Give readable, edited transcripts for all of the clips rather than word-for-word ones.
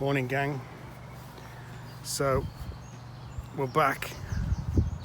Morning gang. So we're back.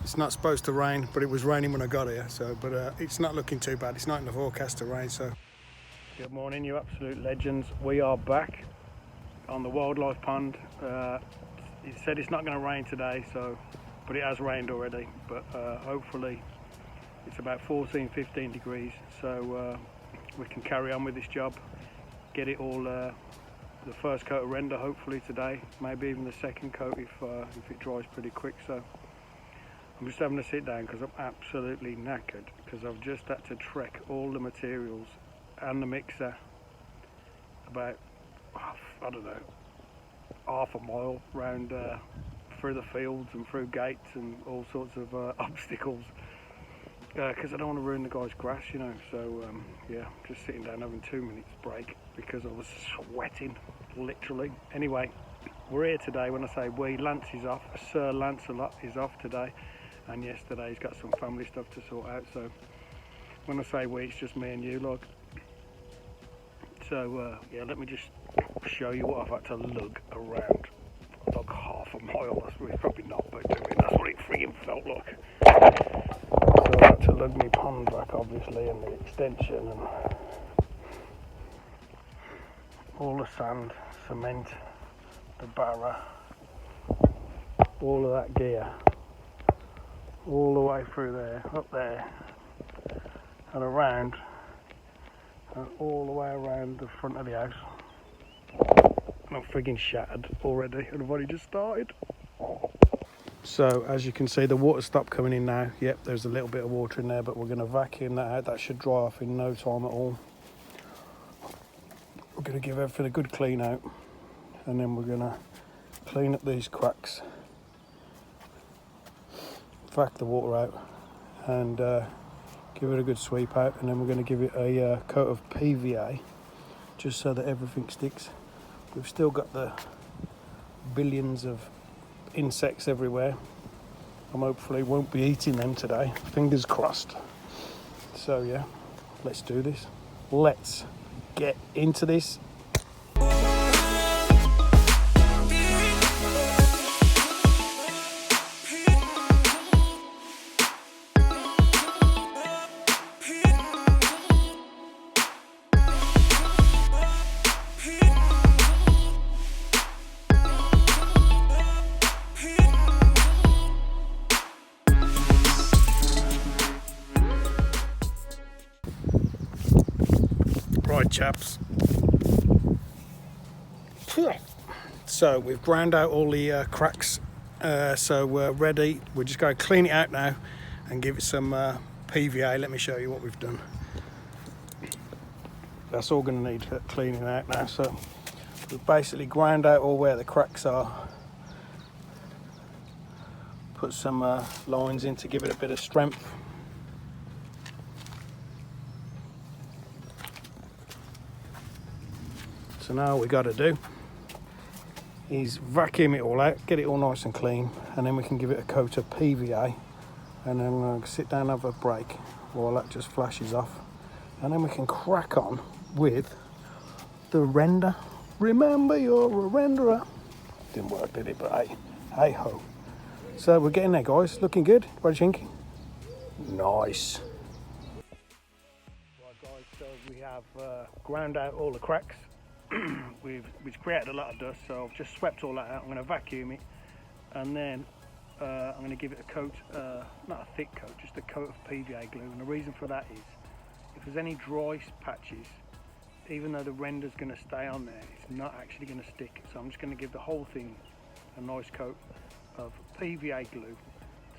It's not supposed to rain, but it was raining when I got here, but it's not looking too bad. It's not in the forecast to rain. So good morning, you absolute legends. We are back on the wildlife pond. It said it's not going to rain today, but it has rained already, but hopefully it's about 14-15 degrees, so we can carry on with this job, get it all, the first coat of render hopefully today, maybe even the second coat if it dries pretty quick. So I'm just having to sit down because I'm absolutely knackered, because I've just had to trek all the materials and the mixer about, I don't know, half a mile round through the fields and through gates and all sorts of obstacles, because I don't want to ruin the guy's grass, you know. So yeah, just sitting down having 2 minutes break because I was sweating, literally. Anyway, we're here today. When I say we, Lance is off. Sir Lancelot is off today, and yesterday he's got some family stuff to sort out. So when I say we, it's just me and you, look. So yeah, let me just show you what I've had to lug around. Like half a mile. That's really probably not, but that's what it freaking felt like. So I had to lug my pond back, obviously, and the extension and all the sand, cement, the barra, all of that gear, all the way through there, up there, and around, and all the way around the front of the house. And I'm frigging shattered already, and I've only just started. So as you can see, the water stopped coming in now. Yep, there's a little bit of water in there, but we're going to vacuum that out. That should dry off in no time at all. We're going to give everything a good clean out, and then we're going to clean up these cracks, vac the water out, and give it a good sweep out, and then we're going to give it a coat of PVA just so that everything sticks. We've still got the billions of insects everywhere. I hopefully won't be eating them today, fingers crossed. So yeah, let's do this. Let's get into this. Right, chaps. So we've ground out all the cracks, so we're ready. We're just going to clean it out now and give it some PVA. Let me show you what we've done. That's all going to need cleaning out now. So we've basically ground out all where the cracks are, put some lines in to give it a bit of strength. So now all we got to do is vacuum it all out, get it all nice and clean, and then we can give it a coat of PVA, and then sit down and have a break while that just flashes off, and then we can crack on with the render. Remember, you're a renderer. Didn't work, did it? But hey ho. So we're getting there, guys. Looking good. What do you think? Nice. Right, guys. So we have ground out all the cracks. We've created a lot of dust, so I've just swept all that out. I'm going to vacuum it, and then I'm going to give it a coat, not a thick coat, just a coat of PVA glue. And the reason for that is, if there's any dry patches, even though the render's going to stay on there, it's not actually going to stick. So I'm just going to give the whole thing a nice coat of PVA glue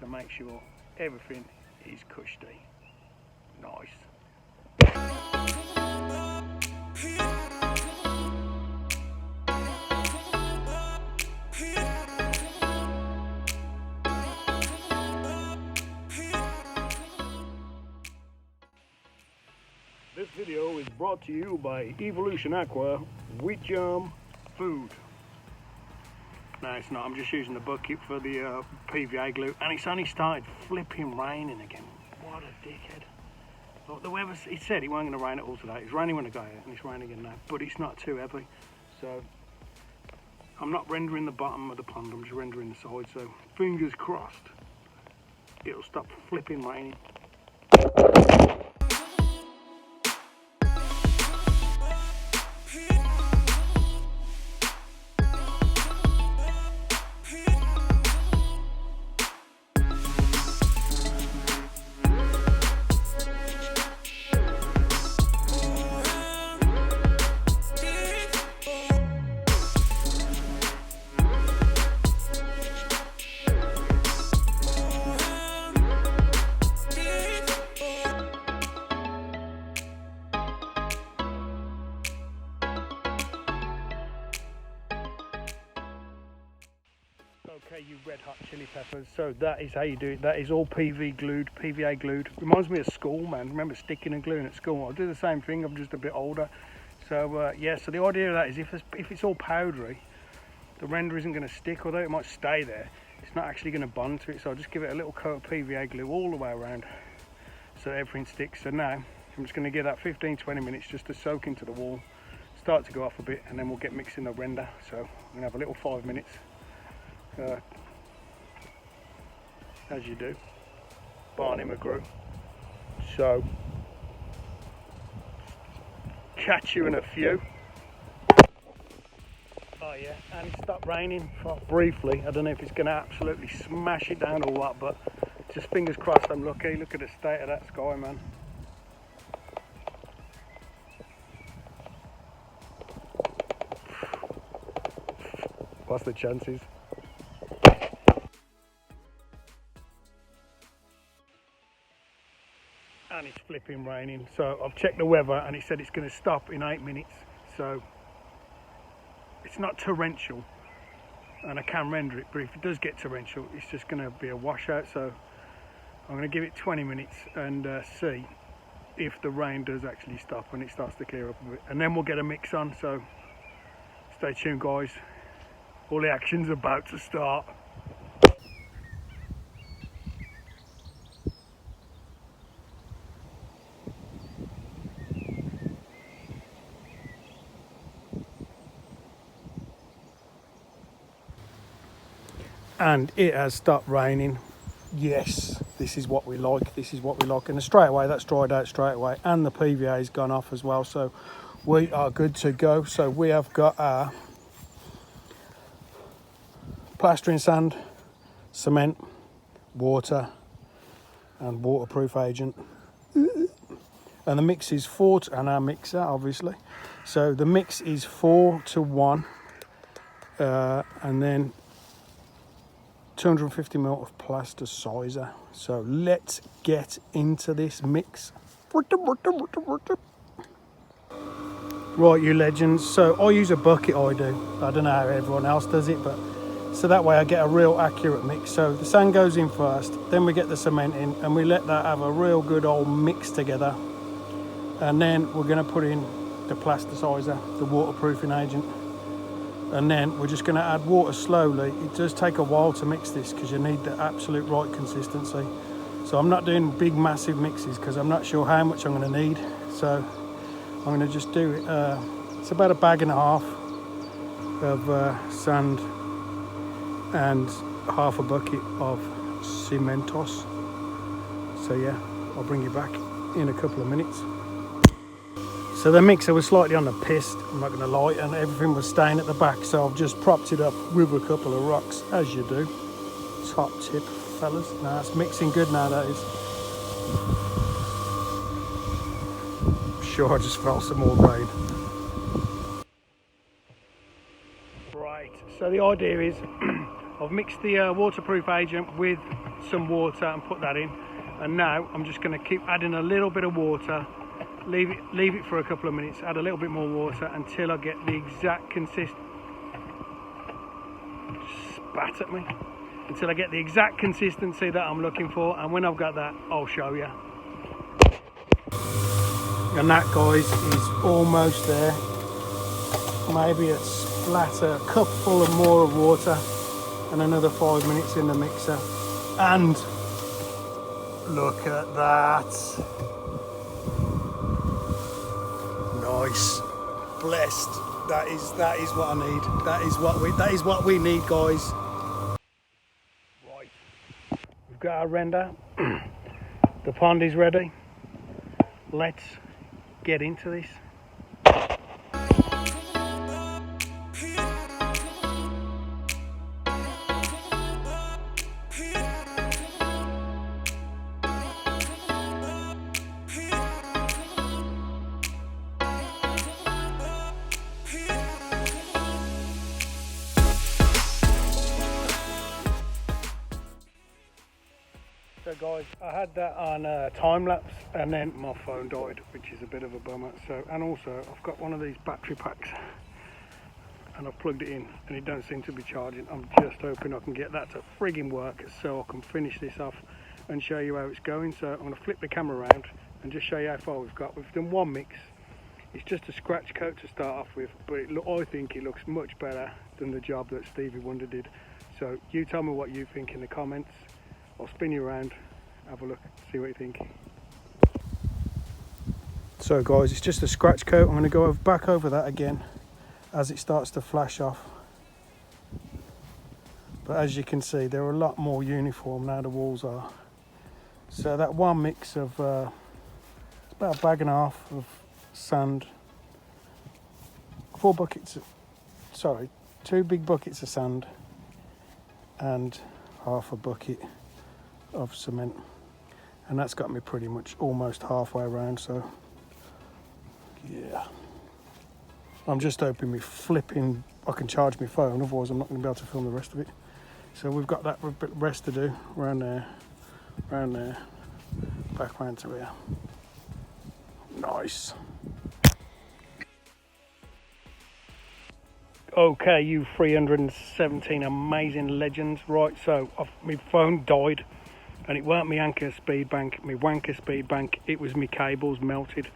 to make sure everything is cushy. Nice. This video is brought to you by Evolution Aqua Wheat Germ Food. No, it's not. I'm just using the bucket for the PVA glue, and it's only started flipping raining again. What a dickhead. Look, the weather, it said it wasn't going to rain at all today. It's raining when I got here, and it's raining again now, but it's not too heavy. So I'm not rendering the bottom of the pond, I'm just rendering the side, so fingers crossed it'll stop flipping raining. Okay, you red hot chili peppers. So that is how you do it. That is all PVA glued. Reminds me of school, man. Remember sticking and gluing at school? I'll do the same thing. I'm just a bit older. So yeah. So the idea of that is if it's all powdery, the render isn't going to stick. Although it might stay there, it's not actually going to bond to it. So I'll just give it a little coat of PVA glue all the way around, so everything sticks. So now I'm just going to give that 15-20 minutes just to soak into the wall, start to go off a bit, and then we'll get mixing the render. So I'm going to have a little 5 minutes. As you do, Barney McGrew. So, catch you in a few. Oh yeah, and it stopped raining briefly. I don't know if it's going to absolutely smash it down or what, but just fingers crossed I'm lucky. Look at the state of that sky, man. What's the chances? And it's flipping raining. So I've checked the weather and it said it's going to stop in 8 minutes. So it's not torrential and I can render it, but if it does get torrential, it's just going to be a washout. So I'm going to give it 20 minutes and see if the rain does actually stop and it starts to clear up a bit. And then we'll get a mix on. So stay tuned, guys. All the action's about to start. And it has stopped raining. Yes, this is what we like. This is what we like. And straight away, that's dried out straight away. And the PVA has gone off as well. So we are good to go. So we have got our plastering sand, cement, water, and waterproof agent. And the mix is and our mixer, obviously. So the mix is 4-1. And then 250 ml of plasticizer. So let's get into this mix. Right, you legends. So I use a bucket, I do. I don't know how everyone else does it, but so that way I get a real accurate mix. So the sand goes in first, then we get the cement in, and we let that have a real good old mix together. And then we're going to put in the plasticizer, the waterproofing agent. And then we're just going to add water slowly. It does take a while to mix this because you need the absolute right consistency. So I'm not doing big massive mixes because I'm not sure how much I'm going to need. So I'm going to just do it. It's about 1.5 bags of sand and half a bucket of Cementos. So yeah, I'll bring you back in a couple of minutes. So the mixer was slightly on the piss, I'm not going to lie, and everything was staying at the back, so I've just propped it up with a couple of rocks, as you do. Top tip, fellas. Now it's mixing good now, that is. Sure, I just felt some more rain. Right, so the idea is I've mixed the waterproof agent with some water and put that in, and now I'm just going to keep adding a little bit of water. Leave it for a couple of minutes, add a little bit more water until I get the exact consistency. Spat at me. Until I get the exact consistency that I'm looking for, and when I've got that, I'll show you. And that, guys, is almost there. Maybe a splatter, a cup full of more of water, and another 5 minutes in the mixer. And look at that. Nice. Blessed. That is what I need. That is what we need, guys. Right, we've got our render. The pond is ready. Let's get into this. So guys, I had that on time lapse and then my phone died, which is a bit of a bummer. So, and also I've got one of these battery packs and I've plugged it in and it don't seem to be charging. I'm just hoping I can get that to frigging work so I can finish this off and show you how it's going. So I'm going to flip the camera around and just show you how far we've got. We've done one mix. It's just a scratch coat to start off with, but I think it looks much better than the job that Stevie Wonder did. So you tell me what you think in the comments. I'll spin you around, have a look, see what you think. So guys, it's just a scratch coat. I'm going to go back over that again as it starts to flash off. But as you can see, they're a lot more uniform now, the walls are. So that one mix of, it's about a bag and a half of sand, 2 big buckets of sand and half a bucket of cement, and that's got me pretty much almost halfway around. So yeah, I'm just hoping I can charge my phone, otherwise I'm not going to be able to film the rest of it. So we've got that rest to do, around there, back round to here. Nice. Okay, you 317 amazing legends. Right, so my phone died and it weren't my Anker speed bank, my wanker speed bank, it was my cables melted.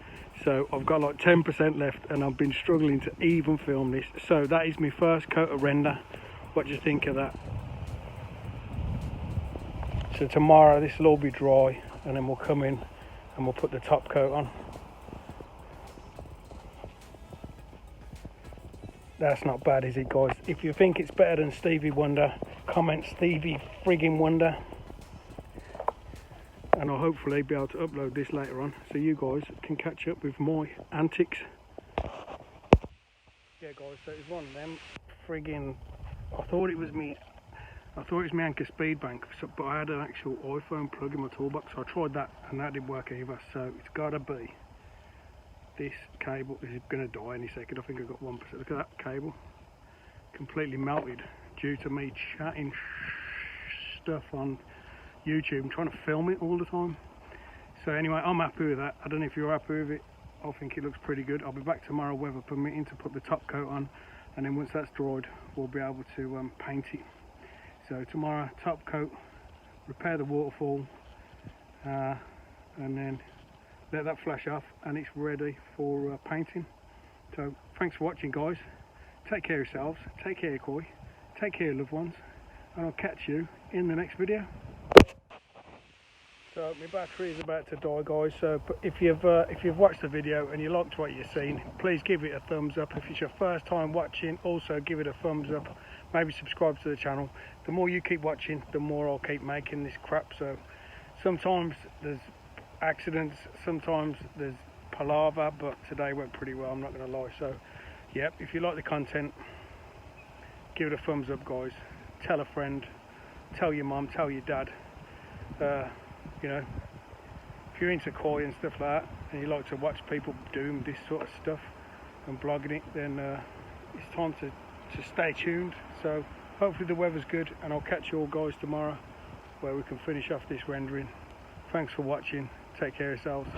So I've got like 10% left and I've been struggling to even film this. So that is my first coat of render. What do you think of that? So tomorrow this will all be dry and then we'll come in and we'll put the top coat on. That's not bad, is it, guys? If you think it's better than Stevie Wonder, comment Stevie frigging Wonder. And I'll hopefully be able to upload this later on so you guys can catch up with my antics. Yeah guys, so it was one of them frigging, I thought it was my Anker speed bank, but I had an actual iPhone plug in my toolbox, so I tried that and that didn't work either. So it's gotta be this cable. This is gonna die any second. I think I've got 1%. Look at that cable, completely melted due to me chatting stuff on YouTube. I'm trying to film it all the time. So anyway, I'm happy with that. I don't know if you're happy with it. I think it looks pretty good. I'll be back tomorrow, weather permitting, to put the top coat on, and then once that's dried we'll be able to paint it. So tomorrow, top coat, repair the waterfall, and then let that flash off and it's ready for painting. So thanks for watching, guys. Take care of yourselves, take care of Koi, take care of loved ones, and I'll catch you in the next video. So my battery is about to die, guys. So if you've watched the video and you liked what you've seen, please give it a thumbs up. If it's your first time watching, also give it a thumbs up. Maybe subscribe to the channel. The more you keep watching, the more I'll keep making this crap. So sometimes there's accidents, sometimes there's palaver, but today went pretty well, I'm not going to lie. So yep, if you like the content, give it a thumbs up, guys. Tell a friend, tell your mum, tell your dad. You know, if you're into Koi and stuff like that and you like to watch people do this sort of stuff and blogging it, then it's time to stay tuned. So hopefully the weather's good and I'll catch you all guys tomorrow where we can finish off this rendering. Thanks for watching, take care of yourselves.